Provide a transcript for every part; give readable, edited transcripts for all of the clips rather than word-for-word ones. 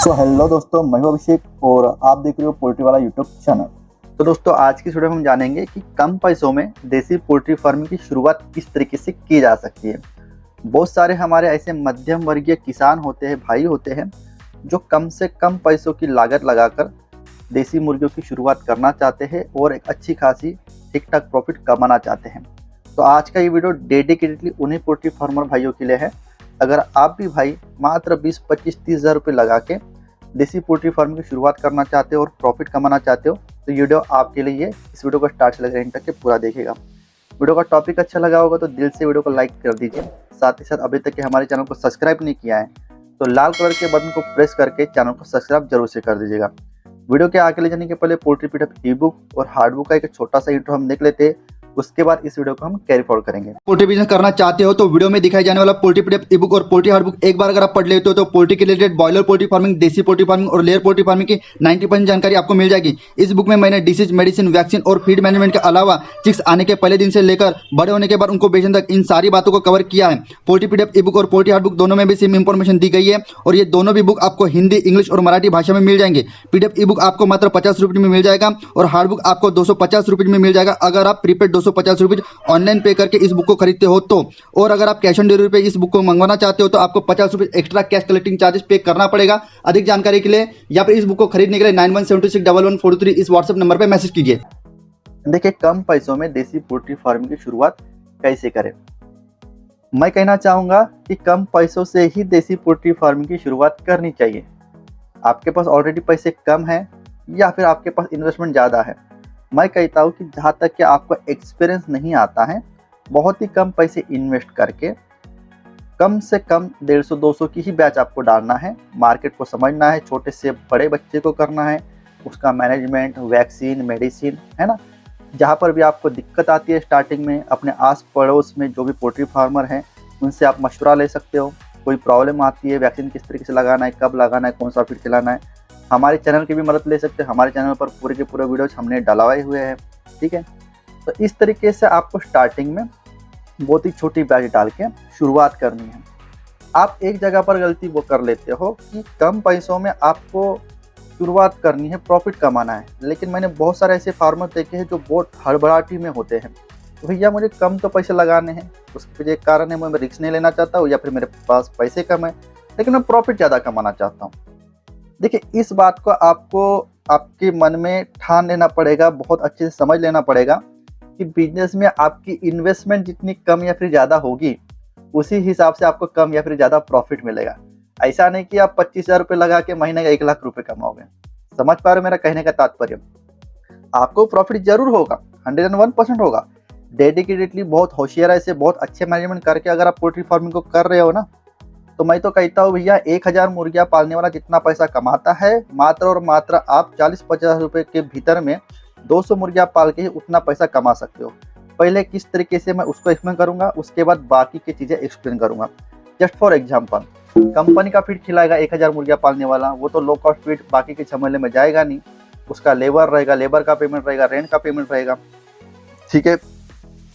तो हेलो दोस्तों, मैं हूं अभिषेक और आप देख रहे हो पोल्ट्री वाला यूट्यूब चैनल। तो दोस्तों, आज की वीडियो में हम जानेंगे कि कम पैसों में देसी पोल्ट्री फार्मिंग की शुरुआत किस तरीके से की जा सकती है। बहुत सारे हमारे ऐसे मध्यम वर्गीय किसान होते हैं, भाई होते हैं, जो कम से कम पैसों की लागत लगाकर देसी मुर्गियों की शुरुआत करना चाहते हैं और एक अच्छी खासी ठीक ठाक प्रॉफिट कमाना चाहते हैं। तो आज का ये वीडियो डेडिकेटेडली उन्हीं पोल्ट्री फार्मर भाइयों के लिए है। अगर आप भी भाई मात्र 20, 25, 30 हज़ार रुपये लगा के देसी पोल्ट्री फार्म की शुरुआत करना चाहते हो और प्रॉफिट कमाना चाहते हो तो ये वीडियो आपके लिए है। इस वीडियो को स्टार्ट से लेकर एंड तक के पूरा देखिएगा। वीडियो का टॉपिक अच्छा लगा होगा तो दिल से वीडियो को लाइक कर दीजिए। साथ ही साथ अभी तक के हमारे चैनल को सब्सक्राइब नहीं किया है तो लाल कलर के बटन को प्रेस करके चैनल को सब्सक्राइब जरूर से कर दीजिएगा। वीडियो के आगे ले जाने के पहले पोल्ट्री फीड ई बुक और हार्ड बुक का एक छोटा सा इंट्रो हम देख लेते हैं, उसके बाद इस वीडियो को हम कैरी फॉरवर्ड करेंगे। पोल्ट्री बिजनेस करना चाहते हो तो वीडियो में दिखाई जाने वाला पोल्ट्री पीडीएफ ई बुक और पोल्ट्री हार्ड बुक एक बार अगर आप पढ़ लेते हो तो पोल्ट्री के रिलेटेड बॉयलर पोल्ट्री फार्मिंग, देसी पोल्ट्री फार्मिंग और लेयर पोल्ट्री फार्मिंग की 90% जानकारी आपको मिल जाएगी। इस बुक में मैंने डिसीज, मेडिसिन, वैक्सीन और फीड मैनेजमेंट के अलावा चिक्स आने के पहले दिन से लेकर बड़े होने के बाद उनको बेचने तक इन सारी बातों को कवर किया है। पोल्ट्री पीडीएफ ई बुक और पोल्ट्री हार्ड बुक दोनों में भी सेम इंफॉर्मेशन दी गई है और ये दोनों भी बुक आपको हिंदी, इंग्लिश और मराठी भाषा में मिल जाएंगे। पीडीएफ ई बुक आपको मात्र 50 रुपये में मिल जाएगा और हार्ड बुक आपको 250 रुपये में मिल जाएगा अगर आप प्रीपेड 250 रुपये ऑनलाइन पे करके इस बुक को खरीदते हो तो। और अगर आप कैश ऑन डिलीवरी पे इस बुक को मंगवाना चाहते हो तो आपको 50 रुपये एक्स्ट्रा कैश कलेक्टिंग चार्जेस पे करना पड़ेगा। अधिक जानकारी के लिए या फिर इस बुक को खरीदने के लिए 91761143 इस व्हाट्सएप नंबर पे मैसेज कीजिए। देखिए, कम पैसों में देसी पोल्ट्री फार्मिंग की शुरुआत कैसे करें। मैं कहना चाहूँगा कि कम पैसों से ही देसी पोल्ट्री फार्मिंग की शुरुआत करनी चाहिए। आपके पास ऑलरेडी पैसे कम हैं या फिर आपके पास इन्वेस्टमेंट ज़्यादा है, मैं कहता हूँ कि जहाँ तक कि आपको एक्सपीरियंस नहीं आता है, बहुत ही कम पैसे इन्वेस्ट करके कम से कम 150-200 की ही बैच आपको डालना है। मार्केट को समझना है, छोटे से बड़े बच्चे को करना है, उसका मैनेजमेंट, वैक्सीन, मेडिसिन, है ना। जहाँ पर भी आपको दिक्कत आती है स्टार्टिंग में, अपने आस पड़ोस में जो भी पोल्ट्री फार्मर हैं उनसे आप मशवरा ले सकते हो। कोई प्रॉब्लम आती है, वैक्सीन किस तरीके से लगाना है, कब लगाना है, कौन सा फीड खिलाना है, हमारे चैनल की भी मदद ले सकते हैं। हमारे चैनल पर पूरे के पूरे वीडियोज हमने डलवाए हुए हैं, ठीक है। तो इस तरीके से आपको स्टार्टिंग में बहुत ही छोटी बैच डाल के शुरुआत करनी है। आप एक जगह पर गलती वो कर लेते हो कि कम पैसों में आपको शुरुआत करनी है, प्रॉफिट कमाना है, लेकिन मैंने बहुत सारे ऐसे फार्मर देखे हैं जो बहुत हड़बड़ाहटी में होते हैं। तो भैया मुझे कम तो पैसे लगाने हैं, उसके एक कारण है मैं रिस्क नहीं लेना चाहता हूँ या फिर मेरे पास पैसे कम है लेकिन मैं प्रॉफिट ज़्यादा कमाना चाहता हूँ। देखिए, इस बात को आपको आपके मन में ठान लेना पड़ेगा, बहुत अच्छे से समझ लेना पड़ेगा कि बिजनेस में आपकी इन्वेस्टमेंट जितनी कम या फिर ज़्यादा होगी उसी हिसाब से आपको कम या फिर ज़्यादा प्रॉफिट मिलेगा। ऐसा नहीं कि आप 25,000 रुपये लगा के महीने का 1 लाख रुपये कमाओगे। समझ पा रहे हो मेरा कहने का तात्पर्य। आपको प्रॉफिट जरूर होगा, 101% होगा। डेडिकेटेडली बहुत होशियार ऐसे बहुत अच्छे मैनेजमेंट करके अगर आप पोल्ट्री फार्मिंग को कर रहे हो ना, तो मैं तो कहता हूँ भैया 1000 मुर्गियाँ पालने वाला जितना पैसा कमाता है, मात्र और मात्र आप 40-50 रुपये के भीतर में 200 मुर्गियाँ पाल के ही उतना पैसा कमा सकते हो। पहले किस तरीके से मैं उसको एक्सप्लेन करूंगा, उसके बाद बाकी की चीज़ें एक्सप्लेन करूंगा। जस्ट फॉर एग्जांपल, कंपनी का फीड खिलाएगा 1000 मुर्गियाँ पालने वाला, वो तो लो कॉस्ट फीड बाकी के झमेले में जाएगा नहीं। उसका लेबर रहेगा, लेबर का पेमेंट रहेगा, रेंट का पेमेंट रहेगा, ठीक है,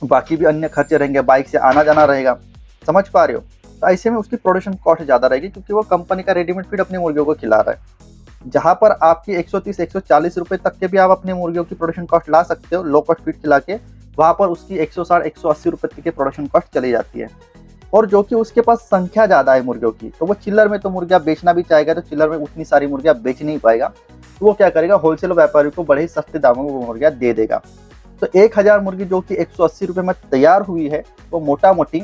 बाकी भी अन्य खर्चे रहेंगे, बाइक से आना जाना रहेगा। समझ पा रहे हो। तो ऐसे में उसकी प्रोडक्शन कॉस्ट ज़्यादा रहेगी क्योंकि वो कंपनी का रेडीमेड फीड अपनी मुर्गियों को खिला रहा है। जहाँ पर आपकी 130-140 रुपये तक के भी आप अपनी मुर्गियों की प्रोडक्शन कॉस्ट ला सकते हो लो कॉस्ट फीड खिला के, वहाँ पर उसकी 160-180 रुपये तक की प्रोडक्शन कॉस्ट चली जाती है। और जो कि उसके पास संख्या ज़्यादा है मुर्गियों की, तो वो चिल्लर में तो मुर्गियाँ बेचना भी चाहेगा तो चिल्लर में उतनी सारी मुर्गियाँ बेच नहीं पाएगा। तो वो क्या करेगा, होलसेल व्यापारी को बड़े ही सस्ते दामों में वो मुर्गियाँ दे देगा। तो 1000 मुर्गी जो कि 180 रुपये में तैयार हुई है, वो मोटा मोटी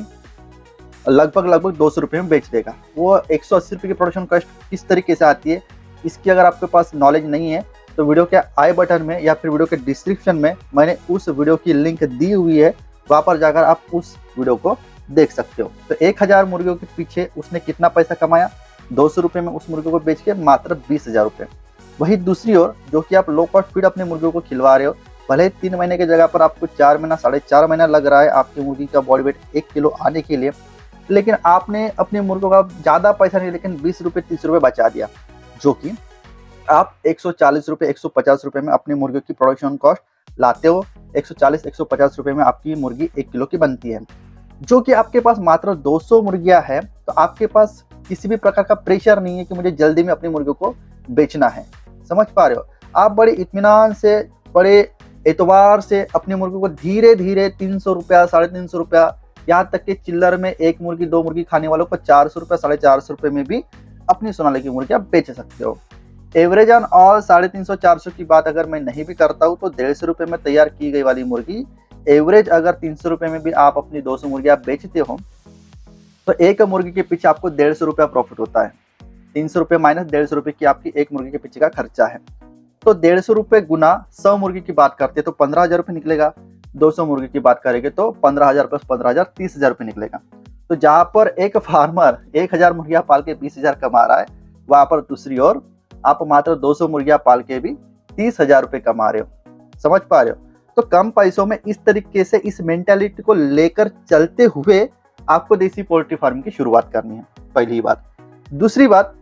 लगभग 200 रुपये में बेच देगा। वो 180 रुपये की प्रोडक्शन कॉस्ट किस तरीके से आती है, इसकी अगर आपके पास नॉलेज नहीं है तो वीडियो के आई बटन में या फिर वीडियो के डिस्क्रिप्शन में मैंने उस वीडियो की लिंक दी हुई है, वहाँ पर जाकर आप उस वीडियो को देख सकते हो। तो 1000 मुर्गियों के पीछे उसने कितना पैसा कमाया, 200 रुपये में उस मुर्गियों को बेच के मात्र 20,000 रुपये। वही दूसरी ओर जो कि आप लो कॉस्ट फीड अपने मुर्गियों को खिलवा रहे हो, भले 3 महीने की जगह पर आपको 4 महीना 4.5 महीना लग रहा है आपकी मुर्गी का बॉडी वेट 1 किलो आने के लिए, लेकिन आपने अपने मुर्गों का ज़्यादा पैसा नहीं लेकिन 20 रुपये 30 रुपये बचा दिया, जो कि आप 140 रुपये 150 रुपये में अपनी मुर्गियों की प्रोडक्शन कॉस्ट लाते हो। 140-150 रुपये में आपकी मुर्गी 1 किलो की बनती है। जो कि आपके पास मात्र 200 मुर्गियाँ है तो आपके पास किसी भी प्रकार का प्रेशर नहीं है कि मुझे जल्दी में अपनी मुर्गियों को बेचना है। समझ पा रहे हो? आप बड़े इत्मीनान से, बड़े एतबार से अपनी मुर्गियों को धीरे धीरे 300 रुपया, 350 रुपया, यहाँ तक कि चिल्लर में एक मुर्गी 2 मुर्गी खाने वालों को 400 रुपया, 450 रुपये में भी अपनी सोनाली की मुर्गियाँ बेच सकते हो। एवरेज ऑन ऑल 350 400 की बात अगर मैं नहीं भी करता हूँ तो 150 रुपये में तैयार की गई वाली मुर्गी एवरेज अगर 300 रुपये में भी आप अपनी 200 मुर्गियाँ बेचते हो तो एक मुर्गी के पीछे आपको 150 रुपया प्रॉफिट होता है। 300 रुपये माइनस 150 रुपये की आपकी एक मुर्गी के पीछे का खर्चा है। तो 150 रुपये गुना 100 मुर्गी की बात करते हैं तो 15,000 रुपये निकलेगा। 200 मुर्गी की बात करेंगे तो 15,000 प्लस 15,000 30,000 रुपये निकलेगा। तो जहाँ पर एक फार्मर 1,000 मुर्गियाँ पाल के 20,000 कमा रहा है, वहाँ पर दूसरी ओर आप मात्र 200 मुर्गियाँ पाल के भी 30,000 रुपये कमा रहे हो। समझ पा रहे हो? तो कम पैसों में इस तरीके से इस मेंटालिटी को लेकर चलते हुए आपको देसी पोल्ट्री फार्म की शुरुआत करनी है, पहली बात। दूसरी बात,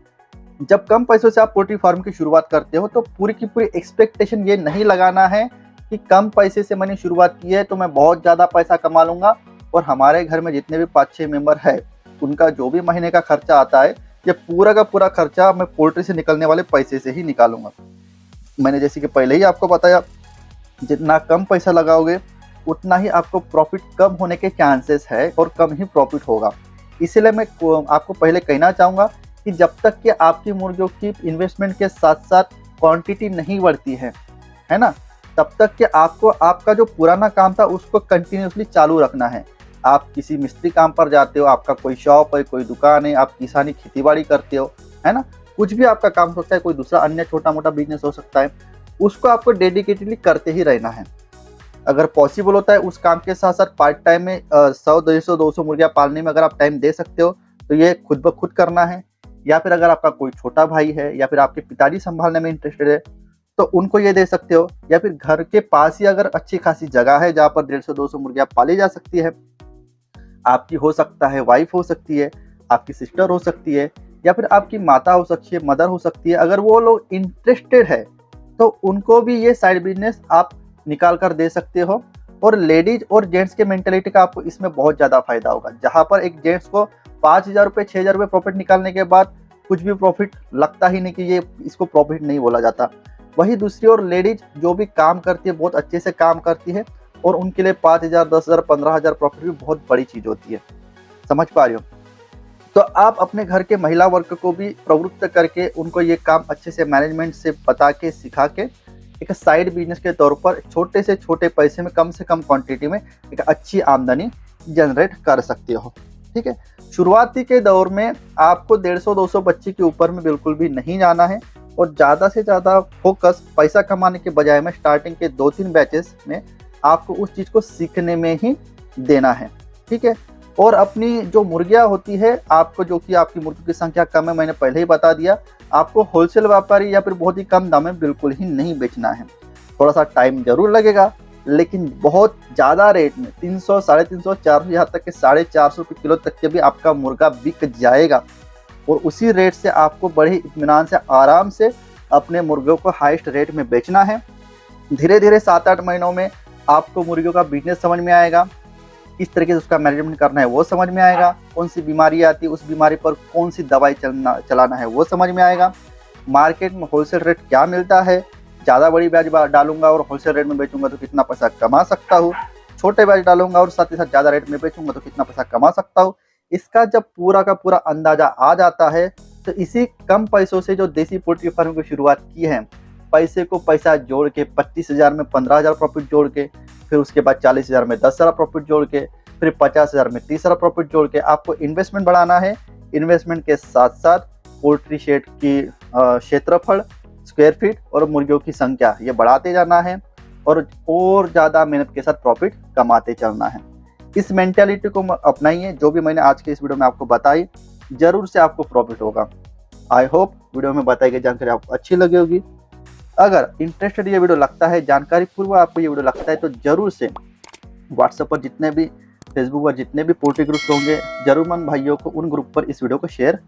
जब कम पैसों से आप पोल्ट्री फार्म की शुरुआत करते हो तो पूरी की पूरी एक्सपेक्टेशन ये नहीं लगाना है कि कम पैसे से मैंने शुरुआत की है तो मैं बहुत ज़्यादा पैसा कमा लूँगा और हमारे घर में जितने भी 5-6 मेंबर है उनका जो भी महीने का खर्चा आता है ये पूरा का पूरा खर्चा मैं पोल्ट्री से निकलने वाले पैसे से ही निकालूंगा। मैंने जैसे कि पहले ही आपको बताया, जितना कम पैसा लगाओगे उतना ही आपको प्रॉफिट कम होने के चांसेस है और कम ही प्रॉफिट होगा। इसीलिए मैं आपको पहले कहना चाहूँगा कि जब तक कि आपकी मुर्गियों की इन्वेस्टमेंट के साथ साथ क्वांटिटी नहीं बढ़ती है ना, तब तक कि आपको आपका जो पुराना काम था उसको कंटिन्यूसली चालू रखना है। आप किसी मिस्त्री काम पर जाते हो, आपका कोई शॉप है, कोई दुकान है, आप किसानी खेतीबाड़ी करते हो, है ना, कुछ भी आपका काम हो सकता है, कोई दूसरा अन्य छोटा मोटा बिजनेस हो सकता है, उसको आपको डेडिकेटेडली करते ही रहना है। अगर पॉसिबल होता है उस काम के साथ साथ पार्ट टाइम में 100, 150, 200 मुर्गियाँ पालने में अगर आप टाइम दे सकते हो तो ये खुद ब खुद करना है। या फिर अगर आपका कोई छोटा भाई है या फिर आपके पिताजी संभालने में इंटरेस्टेड है तो उनको ये दे सकते हो। या फिर घर के पास ही अगर अच्छी खासी जगह है जहाँ पर 150-200 मुर्गियाँ पाली जा सकती है, आपकी हो सकता है, वाइफ हो सकती है, आपकी सिस्टर हो सकती है, या फिर आपकी माता हो सकती है, मदर हो सकती है, अगर वो लोग इंटरेस्टेड है तो उनको भी ये साइड बिजनेस आप निकाल कर दे सकते हो। और लेडीज और जेंट्स के मेंटेलिटी का आपको इसमें बहुत ज़्यादा फायदा होगा। जहाँ पर एक जेंट्स को 5,000 रुपये, 6,000 रुपये प्रॉफिट निकालने के बाद कुछ भी प्रॉफिट लगता ही नहीं कि ये इसको प्रॉफिट नहीं बोला जाता, वही दूसरी ओर लेडीज जो भी काम करती है बहुत अच्छे से काम करती है और उनके लिए 5,000, 10,000, 15,000 प्रॉफिट भी बहुत बड़ी चीज़ होती है। समझ पा रहे हो? तो आप अपने घर के महिला वर्ग को भी प्रवृत्त करके उनको ये काम अच्छे से मैनेजमेंट से बता के सिखा के एक साइड बिजनेस के तौर पर छोटे से छोटे पैसे में कम से कम क्वांटिटी में एक अच्छी आमदनी जनरेट कर सकते हो। ठीक है, शुरुआती के दौर में आपको 150-200 बच्चे के ऊपर में बिल्कुल भी नहीं जाना है और ज़्यादा से ज़्यादा फोकस पैसा कमाने के बजाय में स्टार्टिंग के 2-3 बैचेस में आपको उस चीज़ को सीखने में ही देना है। ठीक है, और अपनी जो मुर्गियाँ होती है आपको, जो कि आपकी मुर्गियों की संख्या कम है, मैंने पहले ही बता दिया, आपको होलसेल व्यापारी या फिर बहुत ही कम दाम में बिल्कुल ही नहीं बेचना है। थोड़ा सा टाइम जरूर लगेगा लेकिन बहुत ज़्यादा रेट में 300, 350, 400, यहाँ तक कि 450 रुपये किलो तक के भी आपका मुर्गा बिक जाएगा और उसी रेट से आपको बड़े इत्मीनान से आराम से अपने मुर्गियों को हाईएस्ट रेट में बेचना है। धीरे धीरे 7-8 महीनों में आपको मुर्गियों का बिजनेस समझ में आएगा, किस तरीके से उसका मैनेजमेंट करना है वो समझ में आएगा, कौन सी बीमारी आती है उस बीमारी पर कौन सी दवाई चलाना है वो समझ में आएगा, मार्केट में होलसेल रेट क्या मिलता है, ज़्यादा बड़ी ब्याज डालूंगा और होलसेल रेट में बेचूंगा तो कितना पैसा कमा सकता हूँ, छोटे ब्याज डालूंगा और साथ ही साथ ज़्यादा रेट में बेचूंगा तो कितना पैसा कमा सकता हूँ। इसका जब पूरा का पूरा अंदाजा आ जाता है तो इसी कम पैसों से जो देसी पोल्ट्री फार्म की शुरुआत की है, पैसे को पैसा जोड़ के 25,000 में 15,000 प्रॉफिट जोड़ के, फिर उसके बाद 40,000 में 10,000 प्रॉफिट जोड़ के, फिर 50,000 में 30,000 प्रॉफिट जोड़ के आपको इन्वेस्टमेंट बढ़ाना है। इन्वेस्टमेंट के साथ साथ पोल्ट्री शेड की क्षेत्रफल, स्क्वायर फीट और मुर्गियों की संख्या ये बढ़ाते जाना है और ज़्यादा मेहनत के साथ प्रॉफिट कमाते चलना है। इस मेंटालिटी को अपनाइए, जो भी मैंने आज के इस वीडियो में आपको बताई, जरूर से आपको प्रॉफिट होगा। आई होप वीडियो में बताई गई जानकारी आपको अच्छी लगी होगी। अगर इंटरेस्टेड ये वीडियो लगता है, जानकारी पूर्व आपको ये वीडियो लगता है, तो जरूर से व्हाट्सएप पर जितने भी, फेसबुक पर जितने भी पोल्ट्री ग्रुप्स होंगे, जरूरमंद भाइयों को उन ग्रुप पर इस वीडियो को शेयर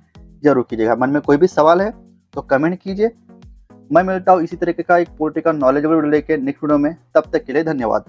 जरूर कीजिएगा। मन में कोई भी सवाल है तो कमेंट कीजिए। मैं मिलता हूँ इसी तरीके का एक पोल्ट्री का नॉलेजेबल वीडियो लेके नेक्स्ट वीडियो में। तब तक के लिए धन्यवाद।